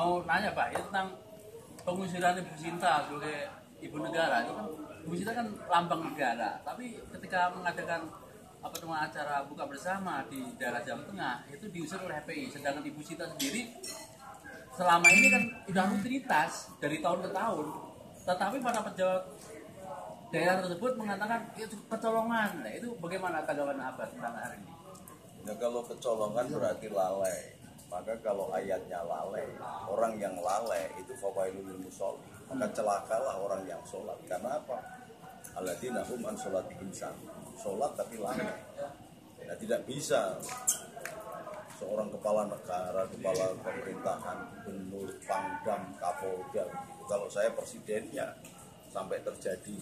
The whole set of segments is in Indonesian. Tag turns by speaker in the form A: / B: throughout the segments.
A: mau nanya Pak, itu tentang pengusiran Ibu Sinta sebagai ibu negara. Itu kan Ibu Sinta kan lambang negara, tapi ketika mengadakan acara buka bersama di daerah Jawa Tengah itu diusir oleh FPI, sedangkan Ibu Sinta sendiri selama ini kan sudah rutinitas dari tahun ke tahun, tetapi para pejabat daerah tersebut mengatakan itu kecolongan. Nah, itu bagaimana tanggapan Abah tentang hal ini?
B: Ya kalau kecolongan berarti lalai. Maka kalau ayatnya lalai, orang yang lalai itu fawailul lil musholli. Maka celakalah orang yang sholat. Karena apa? Alladzina hum an sholatihim sahun. Sholat tapi lalai. Nah, tidak bisa seorang kepala negara, kepala pemerintahan, gubernur, pangdam, kapolda. Kalau saya presidennya sampai terjadi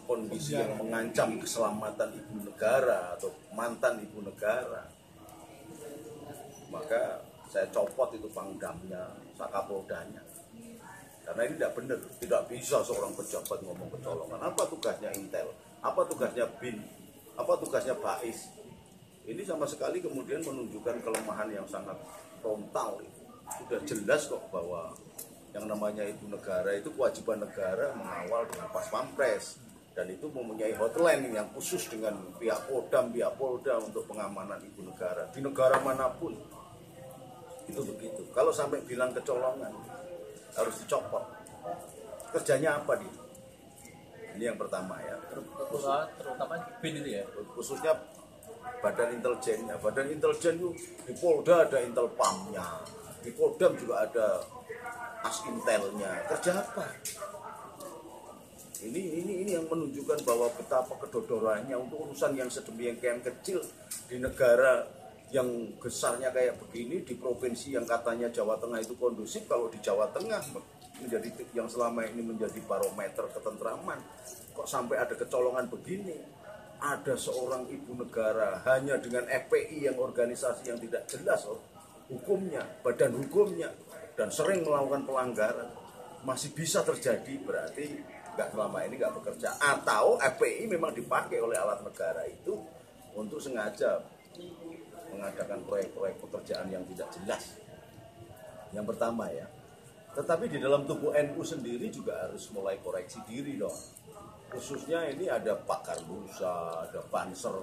B: kondisi yang mengancam keselamatan ibu negara atau mantan ibu negara, maka saya copot itu pangdamnya, sakapoldanya. Karena ini tidak benar, tidak bisa seorang pejabat ngomong kecolongan. Apa tugasnya Intel? Apa tugasnya BIN? Apa tugasnya BAIS? Ini sama sekali kemudian menunjukkan kelemahan yang sangat frontal. Sudah jelas kok bahwa yang namanya ibu negara itu kewajiban negara mengawal dengan pas pampres. Dan itu mempunyai hotline yang khusus dengan pihak Kodam, pihak Polda untuk pengamanan ibu negara. Di negara manapun itu begitu. Kalau sampai bilang kecolongan, harus dicopot. Kerjanya apa dia? Ini yang pertama ya.
A: Terutama BIN itu ya.
B: Khususnya badan intelijennya. Badan intelijen itu di Polda ada Intelpamnya, di Kodam juga ada Asintelnya. Kerja apa? Ini yang menunjukkan bahwa betapa kedodorannya untuk urusan yang sedemikian kecil di negara yang besarnya kayak begini, di provinsi yang katanya Jawa Tengah itu kondusif. Kalau di Jawa Tengah menjadi yang selama ini menjadi barometer ketentraman, kok sampai ada kecolongan begini? Ada seorang ibu negara hanya dengan FPI yang organisasi yang tidak jelas hukumnya, badan hukumnya, dan sering melakukan pelanggaran, masih bisa terjadi. Berarti nggak selama ini nggak bekerja, atau FPI memang dipakai oleh alat negara itu untuk sengaja mengadakan proyek-proyek pekerjaan yang tidak jelas. Yang pertama ya. Tetapi di dalam tubuh NU sendiri juga harus mulai koreksi diri dong. Khususnya ini ada pakar bursa, ada Banser.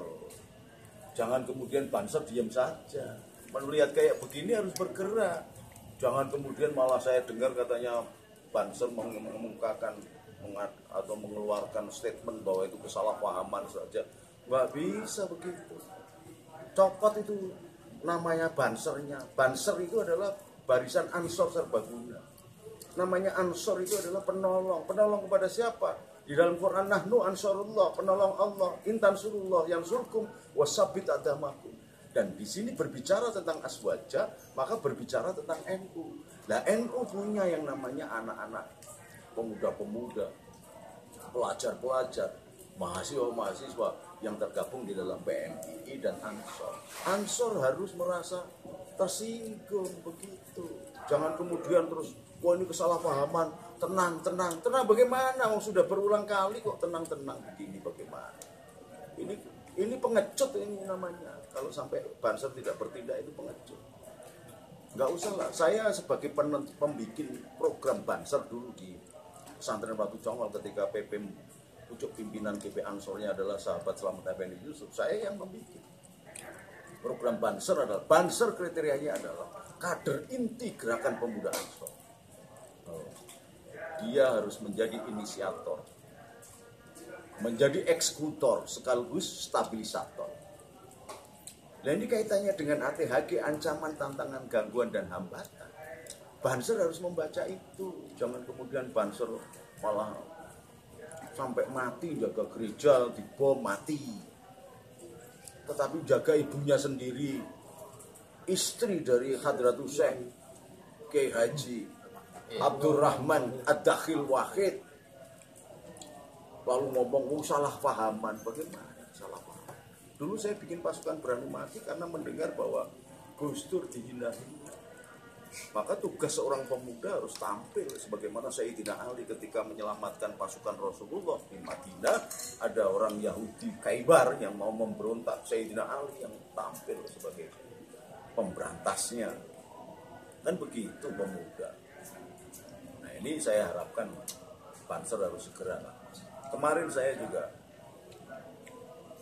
B: Jangan kemudian Banser diam saja. Melihat kayak begini harus bergerak. Jangan kemudian malah saya dengar katanya Banser mengumumkakan atau mengeluarkan statement bahwa itu kesalahpahaman saja. Nggak bisa begitu. Copot itu namanya Bansernya. Banser itu adalah barisan Ansor Serbaguna. Namanya Ansor itu adalah penolong. Penolong kepada siapa? Di dalam Quran, nahnu ansarullah, penolong Allah, intan surullah yang surkum wasabit adamakum. Dan di sini berbicara tentang aswaja, maka berbicara tentang NU. Nah, NU punya yang namanya anak-anak, pemuda-pemuda, pelajar-pelajar, mahasiswa-mahasiswa yang tergabung di dalam PMII dan Ansor. Ansor harus merasa tersinggung begitu. Jangan kemudian terus, wah ini kesalahpahaman, tenang bagaimana? Oh, sudah berulang kali kok tenang begini bagaimana? Ini pengecut ini namanya. Kalau sampai Banser tidak bertindak itu pengecut. Nggak usah lah. Saya sebagai pembikin program Banser dulu di Pesantren Batu Congol ketika PP pucuk pimpinan GP Ansornya adalah sahabat Slamet Effendi Yusuf, saya yang membuat. Program Banser adalah, Banser kriterianya adalah kader inti gerakan pemuda Ansor. Dia harus menjadi inisiator, menjadi eksekutor sekaligus stabilisator. Dan ini kaitannya dengan ATHG, ancaman, tantangan, gangguan, dan hambatan. Banser harus membaca itu. Jangan kemudian Banser malah sampai mati, jaga gereja, dibom, mati. Tetapi jaga ibunya sendiri, istri dari Hadratul Syekh Kiai Haji Abdurrahman Ad-Dakhil Wahid, lalu ngomong salah pahaman. Bagaimana salah paham? Dulu saya bikin pasukan berani mati karena mendengar bahwa Gus Dur dihina-hina. Maka tugas seorang pemuda harus tampil sebagaimana Sayyidina Ali ketika menyelamatkan pasukan Rasulullah di Madinah. Ada orang Yahudi Khaybar yang mau memberontak, Sayyidina Ali yang tampil sebagai pemberantasnya. Kan begitu pemuda. Nah ini saya harapkan Banser harus segera. Kemarin saya juga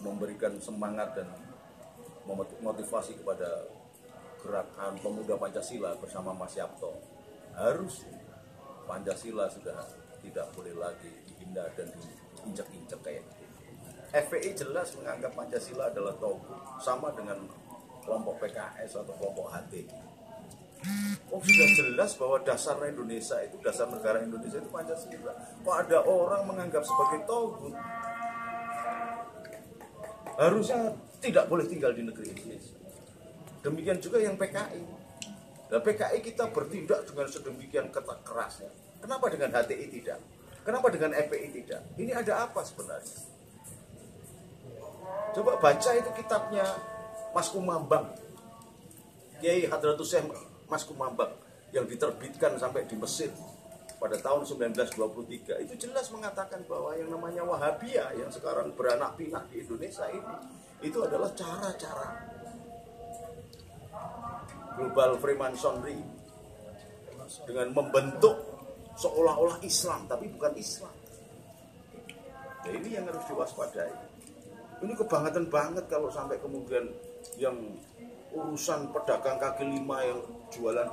B: memberikan semangat dan motivasi kepada gerakan pemuda Pancasila bersama Mas Yapto. Harus Pancasila sudah tidak boleh lagi dihina dan diinjak-injak kayak gitu. FPI jelas menganggap Pancasila adalah togut, sama dengan kelompok PKS atau kelompok HT. Oh sudah jelas bahwa dasar Indonesia itu, dasar negara Indonesia itu Pancasila. Kok ada orang menganggap sebagai togut? Harusnya tidak boleh tinggal di negeri Indonesia. Demikian juga yang PKI. Nah, PKI kita bertindak dengan sedemikian kerasnya. Kenapa dengan HTI tidak? Kenapa dengan FPI tidak? Ini ada apa sebenarnya? Coba baca itu kitabnya Mas Kumambang, Kiai Hadratus Syekh Mas Kumambang, yang diterbitkan sampai di Mesir pada tahun 1923. Itu jelas mengatakan bahwa yang namanya Wahabiyah yang sekarang beranak pinak di Indonesia ini, itu adalah cara-cara global Freemasonry dengan membentuk seolah-olah Islam tapi bukan Islam. Nah, ini yang harus diwaspadai. Ini kebangetan banget kalau sampai kemudian yang urusan pedagang kaki lima yang jualan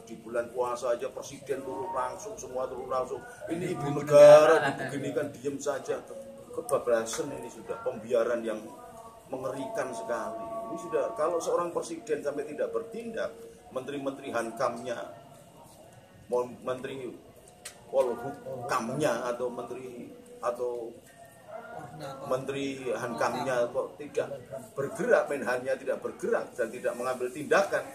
B: di bulan puasa aja presiden turun langsung, semua turun langsung. Ini ibu negara dibeginikan diem saja. Kebablasan ini sudah, pembiaran yang mengerikan sekali. Ini sudah, kalau seorang presiden sampai tidak bertindak, menteri-menteri Hankamnya, menteri Polhukamnya atau menteri Hankamnya kok tidak bergerak, Menhannya tidak bergerak dan tidak mengambil tindakan,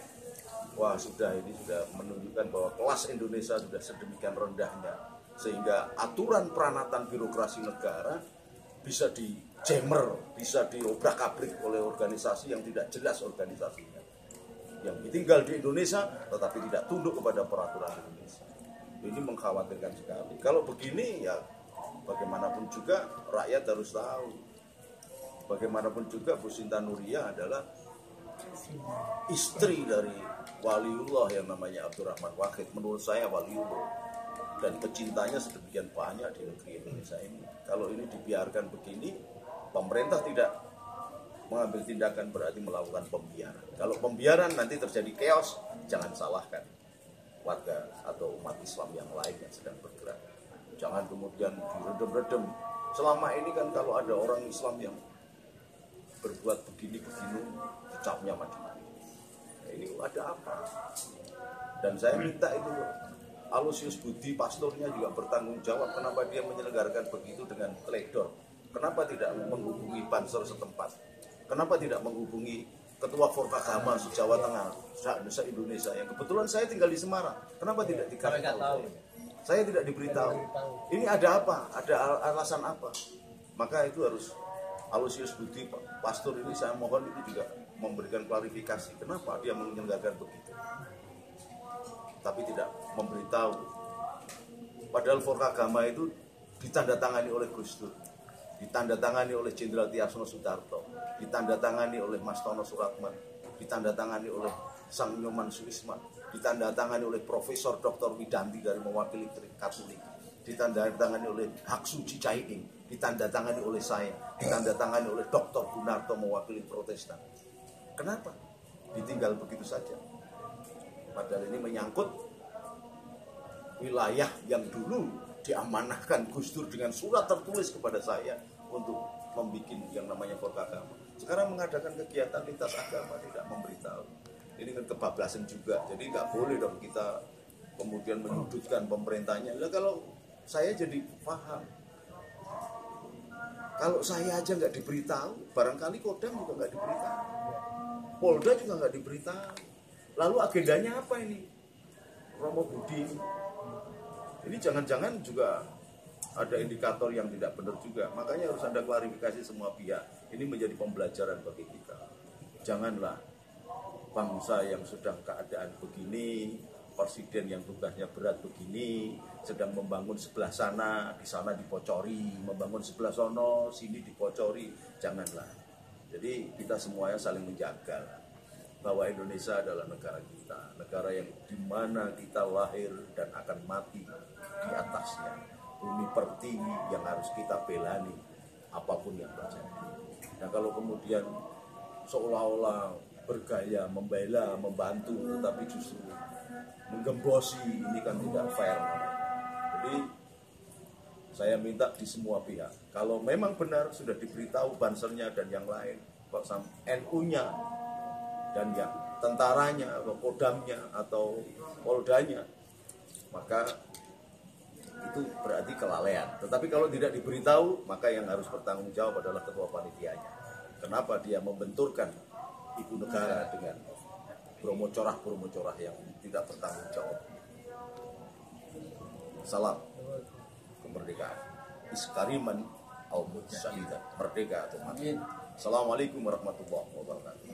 B: wah sudah, ini sudah menunjukkan bahwa kelas Indonesia sudah sedemikian rendahnya sehingga aturan peranatan birokrasi negara bisa dijemer, bisa diobrak-abrik oleh organisasi yang tidak jelas organisasinya, yang tinggal di Indonesia tetapi tidak tunduk kepada peraturan Indonesia. Ini mengkhawatirkan sekali. Kalau begini ya bagaimanapun juga rakyat harus tahu. Bagaimanapun juga Bu Sinta Nuria adalah istri dari waliullah yang namanya Abdurrahman Wahid. Menurut saya waliullah. Dan pecintanya sedemikian banyak di negeri Indonesia ini. Kalau ini dibiarkan begini, pemerintah tidak mengambil tindakan berarti melakukan pembiaran. Kalau pembiaran nanti terjadi chaos, jangan salahkan warga atau umat Islam yang lain yang sedang bergerak. Jangan kemudian diredem-redem. Selama ini kan kalau ada orang Islam yang berbuat begini-begini, dicapnya mati-mati. Nah, ini ada apa? Dan saya minta itu Aloysius Budi, pastornya juga bertanggung jawab kenapa dia menyelenggarakan begitu dengan teledor. Kenapa tidak menghubungi Banser setempat? Kenapa tidak menghubungi Ketua Forkagama se-Jawa Tengah, se-Indonesia yang kebetulan saya tinggal di Semarang. Kenapa tidak dikasih tahu? Saya tidak diberitahu. Ini ada apa? Ada alasan apa? Maka itu harus Aloysius Budi, pastor ini saya mohon itu juga memberikan klarifikasi. Kenapa dia menyelenggarakan begitu? Tapi tidak memberitahu. Padahal Forkagama itu ditandatangani oleh Gus Dur, ditandatangani oleh Jenderal Tiasno Sudarto, ditandatangani oleh Mas Tono Suratman, ditandatangani oleh Sang Nyoman Sulisman, ditandatangani oleh Profesor Dr. Widanti dari mewakili Katolik, ditandatangani oleh Haksuci Caiing, ditandatangani oleh saya, ditandatangani oleh Dr. Gunarto mewakili Protestan. Kenapa ditinggal begitu saja? Padahal ini menyangkut wilayah yang dulu diamanahkan Gus Dur dengan surat tertulis kepada saya untuk membuat yang namanya Forkagama. Sekarang mengadakan kegiatan lintas agama tidak memberitahu. Ini kan kebablasan juga. Jadi nggak boleh dong kita kemudian menyudutkan pemerintahnya. Nah, kalau saya jadi paham, kalau saya aja nggak diberitahu, barangkali Kodam juga nggak diberitahu, Polda juga nggak diberitahu. Lalu agendanya apa ini? Romo Budi ini jangan-jangan juga ada indikator yang tidak benar juga. Makanya harus ada klarifikasi semua pihak. Ini menjadi pembelajaran bagi kita. Janganlah bangsa yang sedang keadaan begini, presiden yang tugasnya berat begini, sedang membangun sebelah sana, di sana dipocori, membangun sebelah sono, sini dipocori. Janganlah. Jadi kita semuanya saling menjaga. bahwa Indonesia adalah negara kita, negara yang dimana kita lahir dan akan mati di atasnya, bumi pertiwi yang harus kita belani apapun yang terjadi. Nah kalau kemudian seolah-olah bergaya membela, membantu, tetapi justru menggembosi, ini kan tidak fair. Jadi saya minta di semua pihak, kalau memang benar sudah diberitahu bansernya dan yang lain, kok NU-nya dan yang tentaranya atau kodamnya atau poldanya, maka itu berarti kelalaian. Tetapi kalau tidak diberitahu, maka yang harus bertanggung jawab adalah ketua panitianya. Kenapa dia membenturkan ibu negara dengan promocorah yang tidak bertanggung jawab. Salam kemerdekaan. Iskariman al-mujahid, merdeka atau mati. Assalamualaikum warahmatullahi wabarakatuh.